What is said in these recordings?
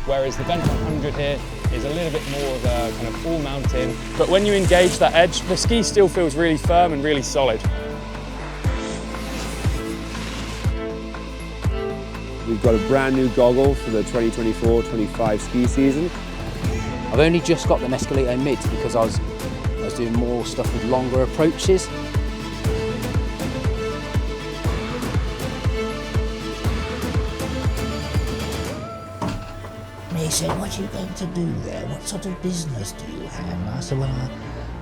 whereas the Bench 100 here is a little bit more of a kind of all mountain. But when you engage that edge, the ski still feels really firm and really solid. We've got a brand new goggle for the 2024-25 ski season. I've only just got them Escalator mids because I was doing more stuff with longer approaches. And he said, "What are you going to do there? What sort of business do you have?" And I said, "Well,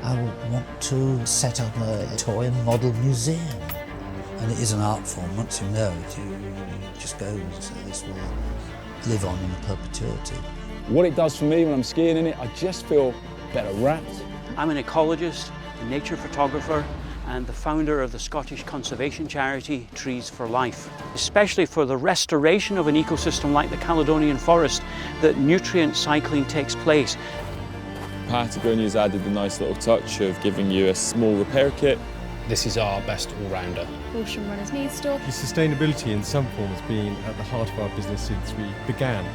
I want to set up a toy and model museum." And it is an art form. Once you know it, you just go, so this will live on in perpetuity. What it does for me when I'm skiing in it, I just feel better wrapped. I'm an ecologist, a nature photographer, and the founder of the Scottish conservation charity Trees for Life. Especially for the restoration of an ecosystem like the Caledonian forest, that nutrient cycling takes place. Patagonia's added the nice little touch of giving you a small repair kit. This is our best all-rounder. Horsham Runners Needs Store. Sustainability in some form has been at the heart of our business since we began.